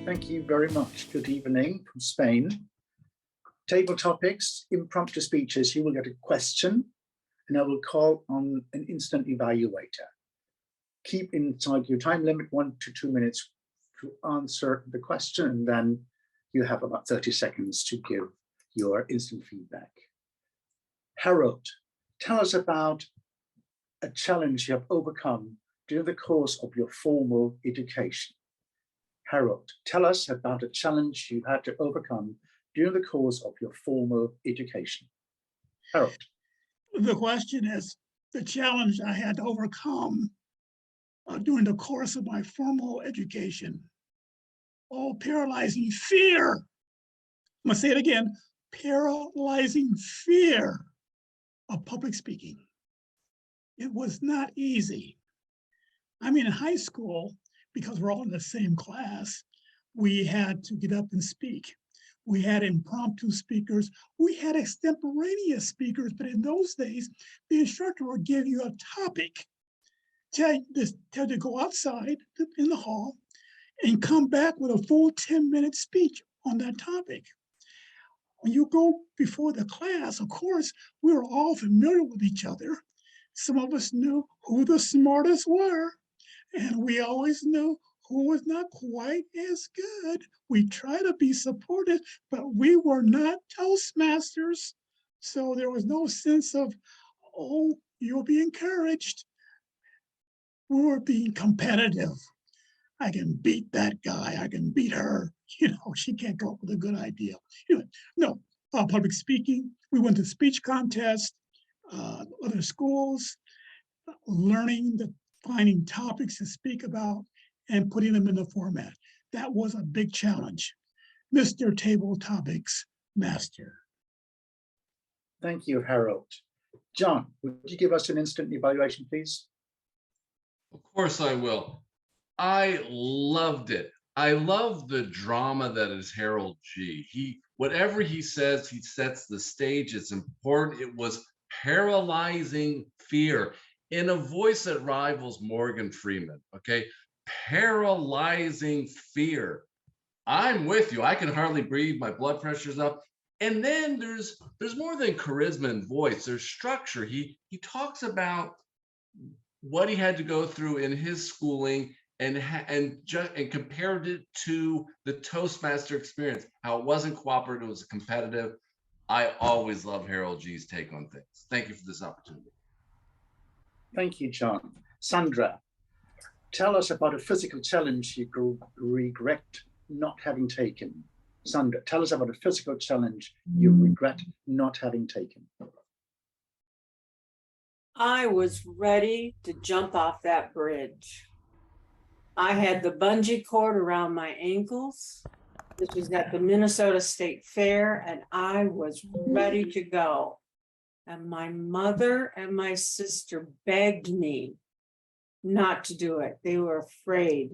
Thank you very much. Good evening from Spain. Table topics, impromptu speeches. You will get a question and I will call on an instant evaluator. Keep inside your time limit, 1 to 2 minutes to answer the question, and then you have about 30 seconds to give your instant feedback. Harold, tell us about a challenge you have overcome during the course of your formal education. Harold, tell us about a challenge you had to overcome during the course of your formal education. Harold. The question is the challenge I had to overcome during the course of my formal education. Oh, paralyzing fear. I'm gonna say it again, paralyzing fear of public speaking. It was not easy. I mean, in high school, because we're all in the same class, we had to get up and speak. We had impromptu speakers. We had extemporaneous speakers, but in those days, the instructor would give you a topic, tell you to go outside in the hall and come back with a full 10-minute speech on that topic. When you go before the class, of course, we were all familiar with each other. Some of us knew who the smartest were, and we always knew who was not quite as good. We try to be supportive, but we were not Toastmasters. So there was no sense of, oh, you'll be encouraged. We were being competitive. I can beat that guy, I can beat her. You know, she can't come up with a good idea. Anyway, no, public speaking, we went to speech contests, other schools, finding topics to speak about and putting them in the format. That was a big challenge. Mr. Table Topics Master. Thank you, Harold. John, would you give us an instant evaluation, please? Of course I will. I loved it. I love the drama that is Harold G. Whatever he says, he sets the stage. It's important. It was paralyzing fear in a voice that rivals Morgan Freeman, okay? Paralyzing fear. I'm with you. I can hardly breathe. My blood pressure's up. And then there's more than charisma and voice. There's structure. He talks about what he had to go through in his schooling and compared it to the Toastmaster experience, how it wasn't cooperative, it was competitive. I always love Harold G's take on things. Thank you for this opportunity. Thank you, John. Sandra, tell us about a physical challenge you regret not having taken. Sandra, tell us about a physical challenge you regret not having taken. I was ready to jump off that bridge. I had the bungee cord around my ankles. This was at the Minnesota State Fair, and I was ready to go. And my mother and my sister begged me not to do it. They were afraid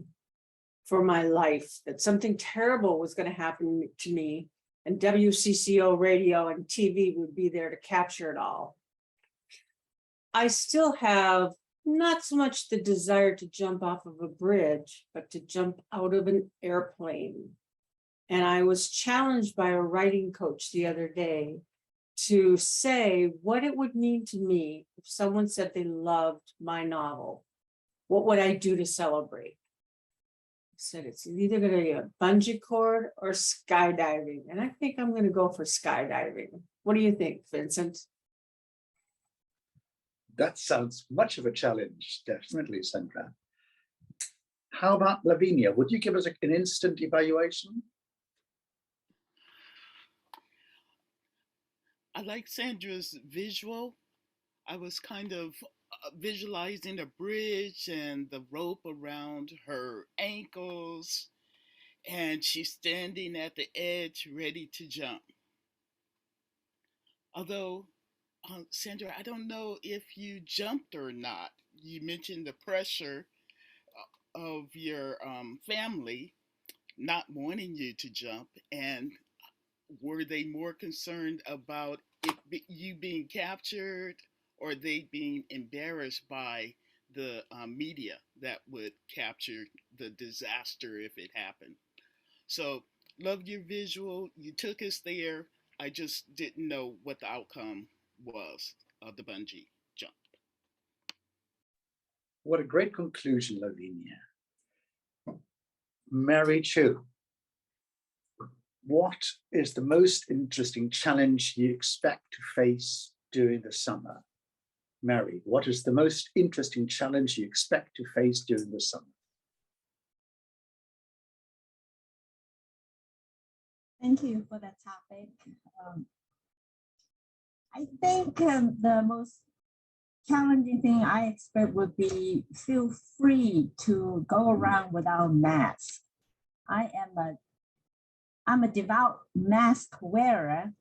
for my life, that something terrible was going to happen to me, and WCCO radio and TV would be there to capture it all. I still have not so much the desire to jump off of a bridge, but to jump out of an airplane. And I was challenged by a writing coach the other day to say what it would mean to me if someone said they loved my novel. What would I do to celebrate? I said, it's either going to be a bungee cord or skydiving. And I think I'm going to go for skydiving. What do you think, Vincent? That sounds much of a challenge, definitely, Sandra. How about Lavenia? Would you give us an instant evaluation? I like Sandra's visual. I was kind of visualizing a bridge and the rope around her ankles, and she's standing at the edge ready to jump. Although, Sandra, I don't know if you jumped or not. You mentioned the pressure of your family not wanting you to jump, and were they more concerned about you being captured, or they being embarrassed by the media that would capture the disaster if it happened? So love your visual. You took us there. I just didn't know what the outcome was of the bungee jump. What a great conclusion, Lavenia. Mary Chu, what is the most interesting challenge you expect to face during the summer? Mary, what is the most interesting challenge you expect to face during the summer? Thank you for that topic. I think the most challenging thing I expect would be feel free to go around without mask. I'm a devout mask wearer,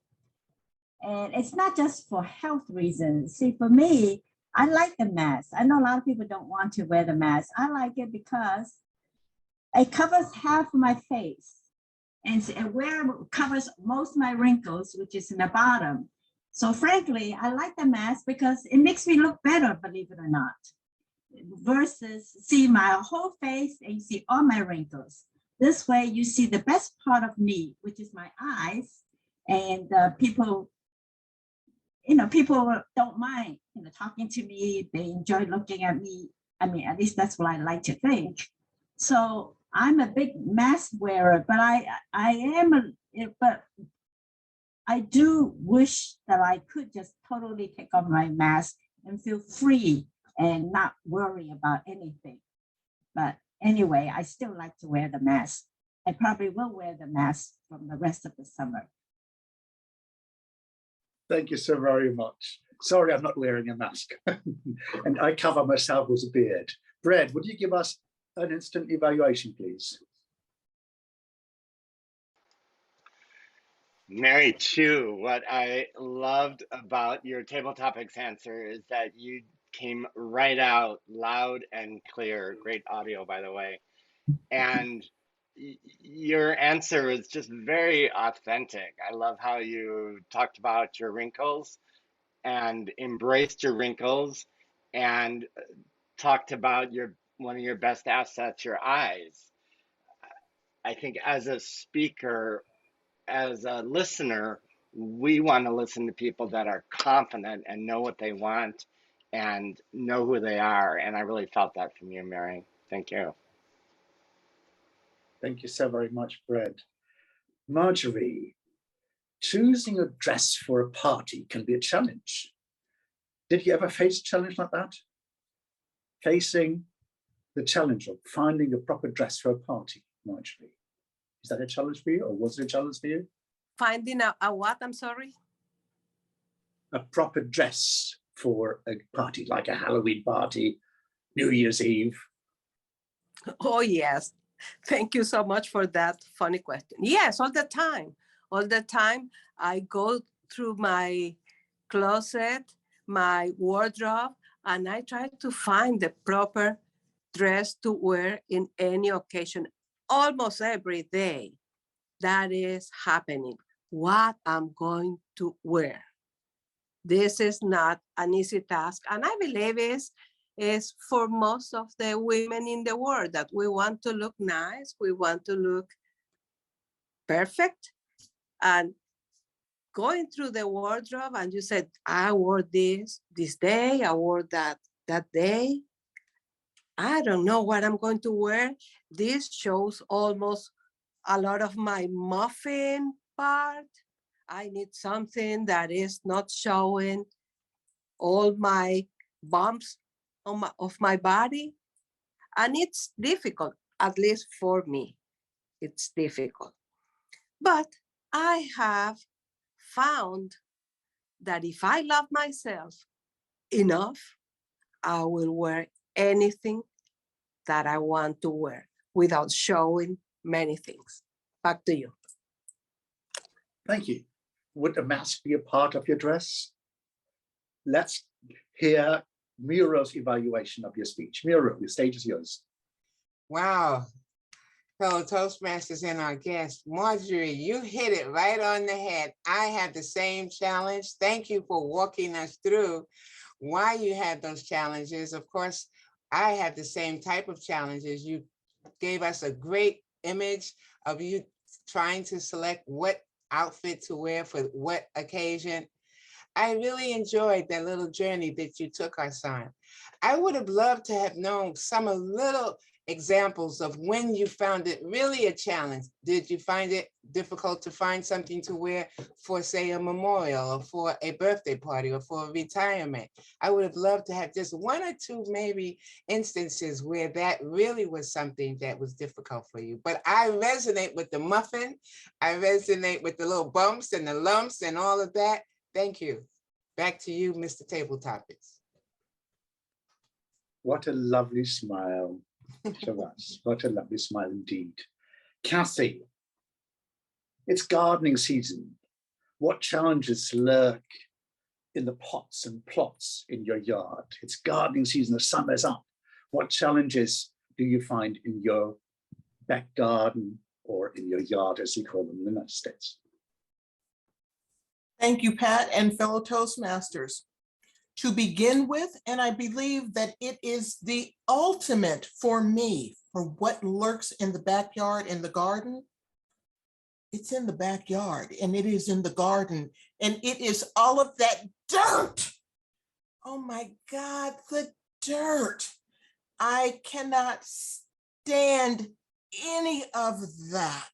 and it's not just for health reasons. See, for me, I like the mask. I know a lot of people don't want to wear the mask. I like it because it covers half of my face, and where it covers most of my wrinkles, which is in the bottom. So frankly, I like the mask because it makes me look better, believe it or not, versus see my whole face and you see all my wrinkles. This way you see the best part of me, which is my eyes, and people don't mind, talking to me. They enjoy looking at me. I mean, at least that's what I like to think. So I'm a big mask wearer, but I do wish that I could just totally take off my mask and feel free and not worry about anything. But anyway, I still like to wear the mask. I probably will wear the mask from the rest of the summer. Thank you so very much. Sorry, I'm not wearing a mask. And I cover myself with a beard. Brad, would you give us an instant evaluation, please? Mary Chu, what I loved about your table topics answer is that you came right out loud and clear. Great audio, by the way. And your answer was just very authentic. I love how you talked about your wrinkles and embraced your wrinkles and talked about one of your best assets, your eyes. I think as a speaker, as a listener, we want to listen to people that are confident and know what they want and know who they are. And I really felt that from you, Mary. Thank you. Thank you so very much, Brad. Marjorie, choosing a dress for a party can be a challenge. Did you ever face a challenge like that? Facing the challenge of finding a proper dress for a party, Marjorie. Is that a challenge for you, or was it a challenge for you? Finding a what, I'm sorry? A proper dress for a party, like a Halloween party, New Year's Eve. Oh, yes. Thank you so much for that funny question. Yes, all the time. All the time, I go through my closet, my wardrobe, and I try to find the proper dress to wear in any occasion. Almost every day, that is happening. What I'm going to wear. This is not an easy task, and I believe is for most of the women in the world that we want to look nice, we want to look perfect, and going through the wardrobe and you said, I wore this day, I wore that day. I don't know what I'm going to wear. This shows almost a lot of my muffin part. I need something that is not showing all my bumps of my body. And it's difficult, at least for me, it's difficult. But I have found that if I love myself enough, I will wear anything that I want to wear without showing many things. Back to you. Thank you. Would a mask be a part of your dress? Let's hear Muriel's evaluation of your speech. Muriel, the stage is yours. Wow. Fellow Toastmasters and our guest, Marjorie, you hit it right on the head. I had the same challenge. Thank you for walking us through why you had those challenges. Of course, I had the same type of challenges. You gave us a great image of you trying to select what outfit to wear for what occasion. I really enjoyed that little journey that you took us on. I would have loved to have known some a little examples of when you found it really a challenge. Did you find it difficult to find something to wear for, say, a memorial or for a birthday party or for a retirement? I would have loved to have just one or two maybe instances where that really was something that was difficult for you. But I resonate with the muffin. I resonate with the little bumps and the lumps and all of that. Thank you. Back to you, Mr. Table Topics. What a lovely smile, Shabazz. What a lovely smile indeed. Cassie, it's gardening season. What challenges lurk in the pots and plots in your yard? It's gardening season, the summer's up. What challenges do you find in your back garden or in your yard, as you call them in the United States? Thank you, Pat, and fellow Toastmasters. To begin with, and I believe that it is the ultimate for me for what lurks in the backyard, in the garden. It's in the backyard and it is in the garden and it is all of that dirt. Oh my God, the dirt. I cannot stand any of that.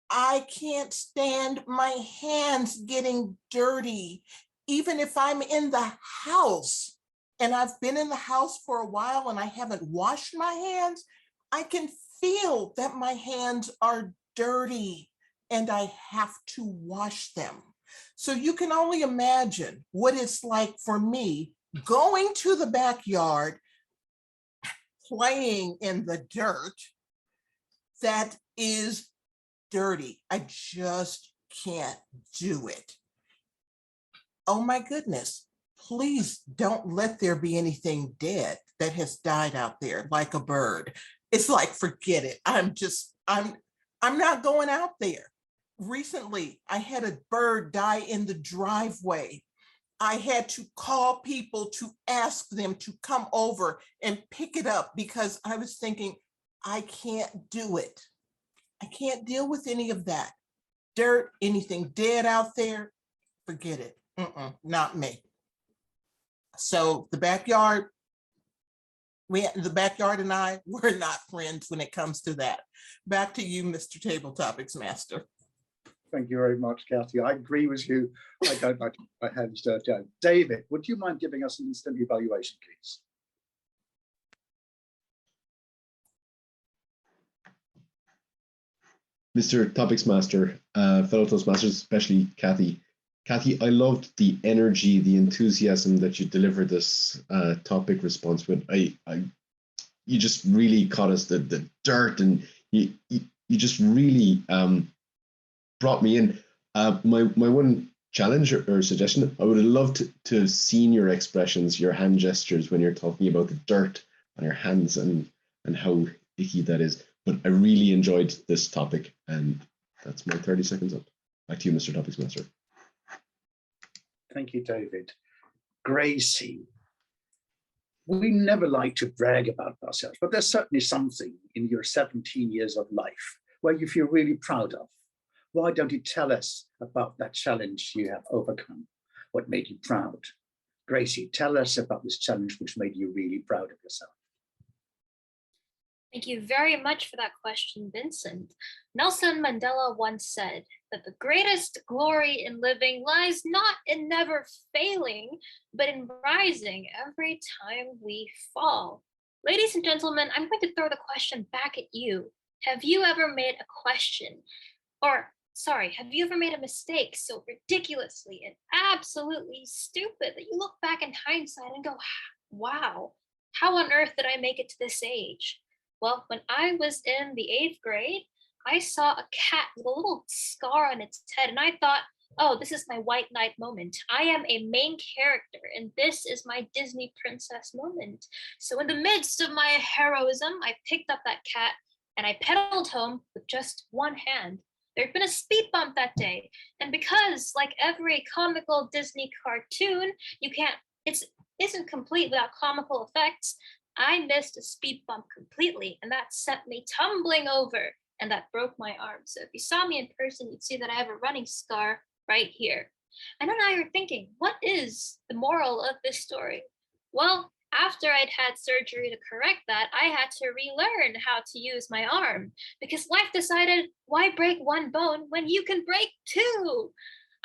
I can't stand my hands getting dirty. Even if I'm in the house and I've been in the house for a while and I haven't washed my hands, I can feel that my hands are dirty and I have to wash them. So you can only imagine what it's like for me going to the backyard, playing in the dirt that is dirty. I just can't do it. Oh my goodness, please don't let there be anything dead that has died out there like a bird. It's like, forget it. I'm not going out there. Recently, I had a bird die in the driveway. I had to call people to ask them to come over and pick it up because I was thinking, I can't do it. I can't deal with any of that. Dirt, anything dead out there, forget it. Not me. So the backyard and I, we're not friends when it comes to that. Back to you, Mr. Table Topics Master. Thank you very much, Kathy. I agree with you. I don't like my hands dirty. David, would you mind giving us an instant evaluation, please? Mr. Topics Master, fellow Toastmasters, especially Kathy. Kathy, I loved the energy, the enthusiasm that you delivered this topic response with. You just really caught us the dirt, and you just really brought me in. My one challenge or suggestion, I would have loved to have seen your expressions, your hand gestures when you're talking about the dirt on your hands and how icky that is. But I really enjoyed this topic, and that's my 30 seconds up. Back to you, Mr. Topics Master. Thank you, David. Gracie, we never like to brag about ourselves, but there's certainly something in your 17 years of life where you feel really proud of. Why don't you tell us about that challenge you have overcome? What made you proud? Gracie, tell us about this challenge which made you really proud of yourself. Thank you very much for that question, Vincent. Nelson Mandela once said that the greatest glory in living lies not in never failing, but in rising every time we fall. Ladies and gentlemen, I'm going to throw the question back at you. Have you ever made a question, have you ever made a mistake so ridiculously and absolutely stupid that you look back in hindsight and go, wow, how on earth did I make it to this age? Well, when I was in the 8th grade, I saw a cat with a little scar on its head, and I thought, oh, this is my white knight moment. I am a main character, and this is my Disney princess moment. So in the midst of my heroism, I picked up that cat, and I pedaled home with just one hand. There'd been a speed bump that day, and because, like every comical Disney cartoon, it isn't complete without comical effects, I missed a speed bump completely, and that sent me tumbling over and that broke my arm. So if you saw me in person, you'd see that I have a running scar right here. And then you're thinking, what is the moral of this story? Well, after I'd had surgery to correct that, I had to relearn how to use my arm because life decided, why break one bone when you can break two?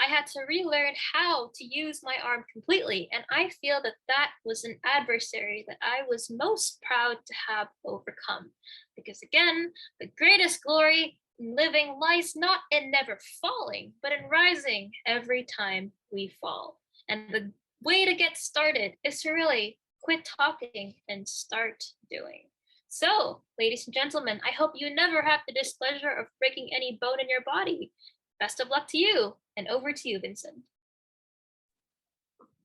I had to relearn how to use my arm completely. And I feel that that was an adversary that I was most proud to have overcome. Because again, the greatest glory in living lies not in never falling, but in rising every time we fall. And the way to get started is to really quit talking and start doing. So, ladies and gentlemen, I hope you never have the displeasure of breaking any bone in your body. Best of luck to you, and over to you, Vincent.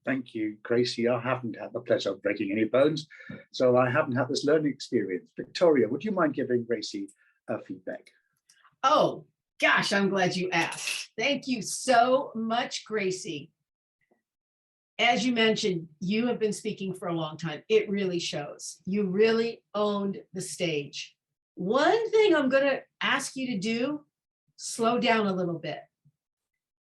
Thank you, Gracie. I haven't had the pleasure of breaking any bones, so I haven't had this learning experience. Victoria, would you mind giving Gracie feedback? Oh, gosh, I'm glad you asked. Thank you so much, Gracie. As you mentioned, you have been speaking for a long time. It really shows. You really owned the stage. One thing I'm going to ask you to do, slow down a little bit.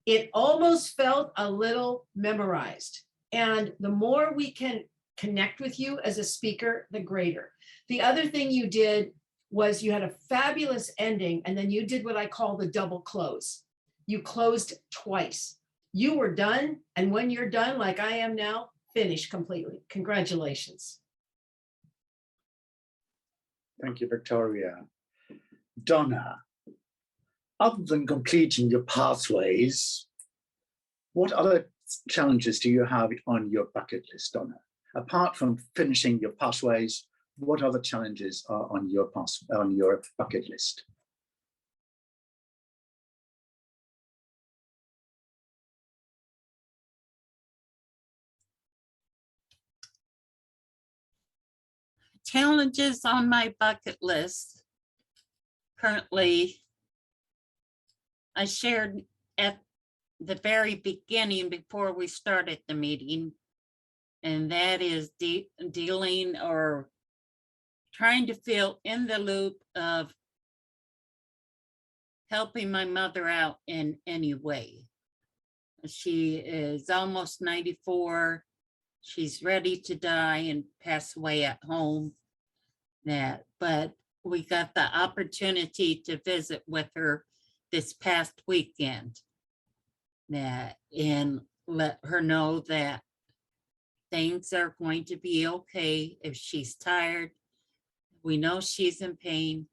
It almost felt a little memorized. And the more we can connect with you as a speaker, the greater. The other thing you did was you had a fabulous ending, and then you did what I call the double close. You closed twice. You were done, and when you're done, like I am now, finish completely. Congratulations. Thank you, Victoria. Donna, other than completing your pathways, what other challenges do you have on your bucket list, Donna? Apart from finishing your pathways, what other challenges are on your bucket list? Challenges on my bucket list. Currently, I shared at the very beginning before we started the meeting, and that is dealing or trying to fill in the loop of helping my mother out in any way. She is almost 94. She's ready to die and pass away at home. But we got the opportunity to visit with her this past weekend and let her know that things are going to be okay. If she's tired, we know she's in pain.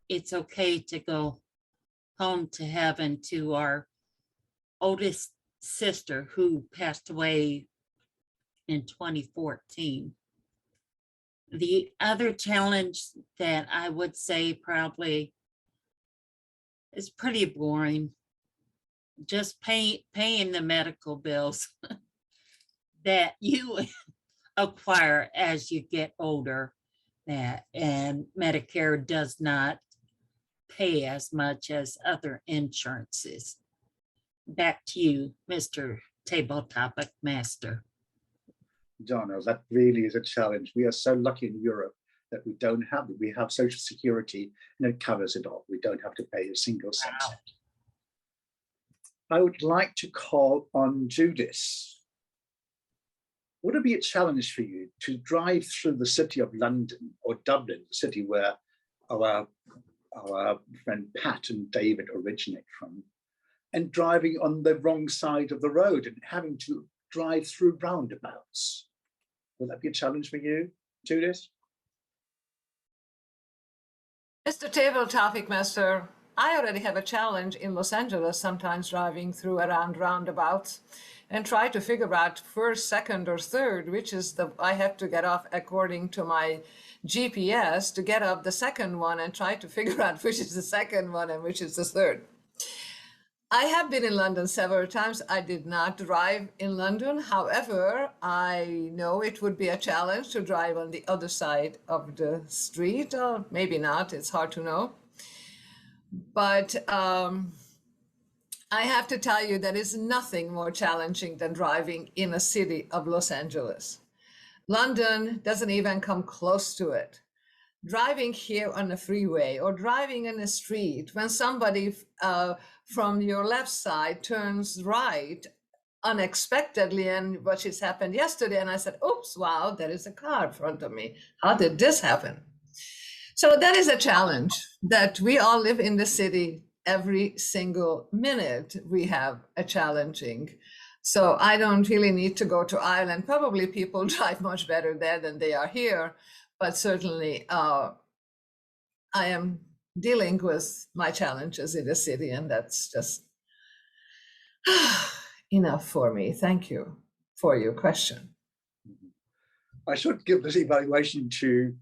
It's okay to go home to heaven to our oldest sister who passed away in 2014. The other challenge that I would say probably is pretty boring, just paying the medical bills that you acquire as you get older, and Medicare does not pay as much as other insurances. Back to you, Mr. Table Topic Master. Donna, that really is a challenge. We are so lucky in Europe that we don't have it. We have Social Security and it covers it all. We don't have to pay a single cent. Wow. I would like to call on Judith. Would it be a challenge for you to drive through the city of London or Dublin, the city where our friend Pat and David originate from, and driving on the wrong side of the road and having to drive through roundabouts? Would that be a challenge for you, Judith? Mr. Table Topic Master, I already have a challenge in Los Angeles, sometimes driving through around roundabouts and try to figure out first, second, or third, which is I have to get off according to my GPS to get off the second one and try to figure out which is the second one and which is the third. I have been in London several times. I did not drive in London. However, I know it would be a challenge to drive on the other side of the street, or maybe not, it's hard to know. But I have to tell you, there is nothing more challenging than driving in a city of Los Angeles. London doesn't even come close to it. driving here on the freeway or driving in the street, when somebody from your left side turns right unexpectedly, and what just happened yesterday, and I said, oops, wow, there is a car in front of me. How did this happen? So that is a challenge that we all live in the city. Every single minute we have a challenging. So I don't really need to go to Ireland. Probably people drive much better there than they are here, but certainly I am dealing with my challenges in the city, and that's just enough for me. Thank you for your question. I should give this evaluation to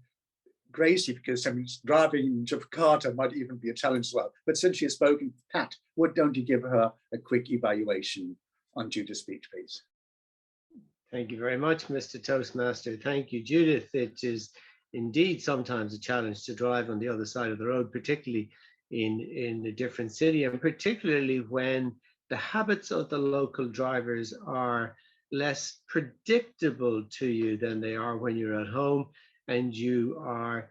Gracie, because driving to Jakarta might even be a challenge as well. But since she has spoken, Pat, what don't you give her a quick evaluation on Judith's speech, please? Thank you very much, Mr. Toastmaster. Thank you, Judith. It is indeed sometimes a challenge to drive on the other side of the road, particularly in a different city, and particularly when the habits of the local drivers are less predictable to you than they are when you're at home, and you are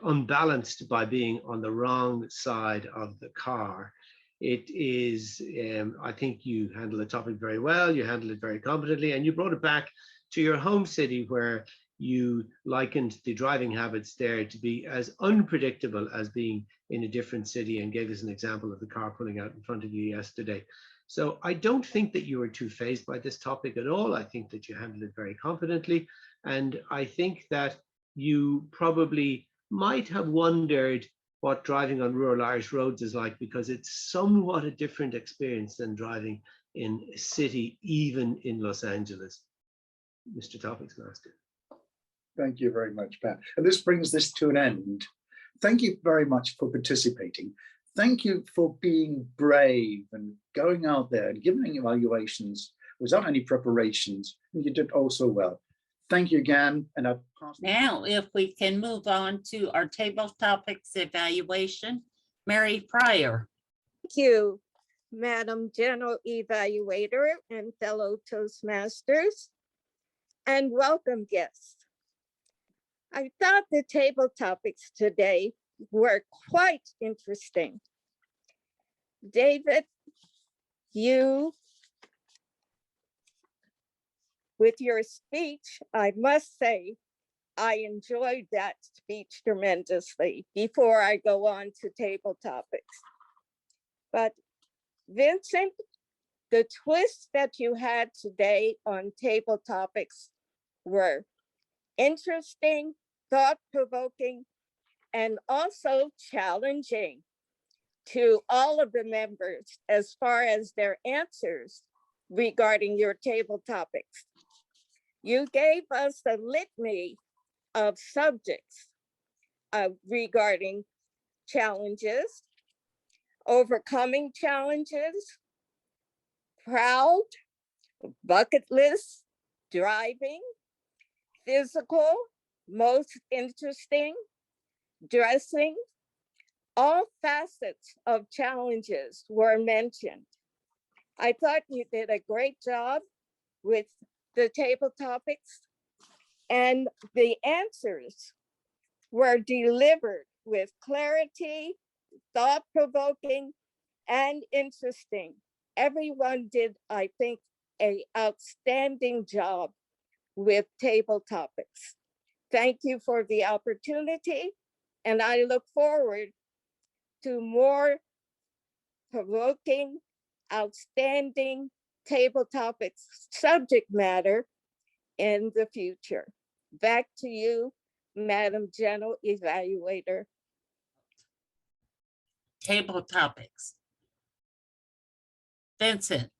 unbalanced by being on the wrong side of the car. It is, I think you handle the topic very well, you handle it very competently, and you brought it back to your home city, where you likened the driving habits there to be as unpredictable as being in a different city, and gave us an example of the car pulling out in front of you yesterday. So I don't think that you were too fazed by this topic at all. I think that you handled it very confidently. And I think that you probably might have wondered what driving on rural Irish roads is like, because it's somewhat a different experience than driving in a city, even in Los Angeles. Mr. Topics Master. Thank you very much, Pat. And this brings this to an end. Thank you very much for participating. Thank you for being brave and going out there and giving evaluations without any preparations. And you did also well. Thank you again. And I'll pass. Now, if we can move on to our table topics evaluation, Mary Pryor. Thank you, Madam General Evaluator and fellow Toastmasters, and welcome guests. I thought the table topics today were quite interesting. David, you, with your speech, I must say, I enjoyed that speech tremendously before I go on to table topics. But Vincent, the twists that you had today on table topics were interesting, thought-provoking, and also challenging to all of the members as far as their answers regarding your table topics. You gave us a litany of subjects regarding challenges, overcoming challenges, proud, bucket list, driving, physical, most interesting, dressing. All facets of challenges were mentioned. I thought you did a great job with the table topics, and the answers were delivered with clarity, thought-provoking, and interesting. Everyone did, I think, an outstanding job with table topics. Thank you for the opportunity, and I look forward to more provoking, outstanding table topics subject matter in the future. Back to you, Madam General Evaluator. Table topics. Vincent,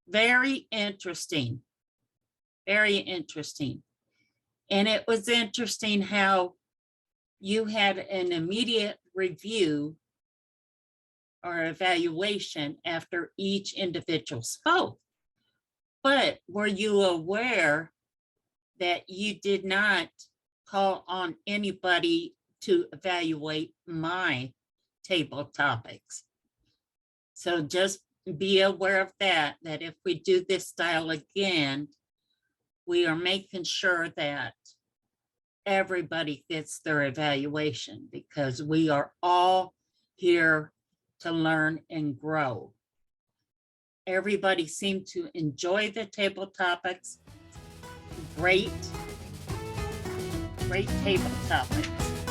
very interesting. Very interesting. And it was interesting how you had an immediate review or evaluation after each individual spoke. But were you aware that you did not call on anybody to evaluate my table topics? So just be aware of that, that if we do this style again, we are making sure that everybody gets their evaluation, because we are all here to learn and grow. Everybody seemed to enjoy the table topics. Great table topics.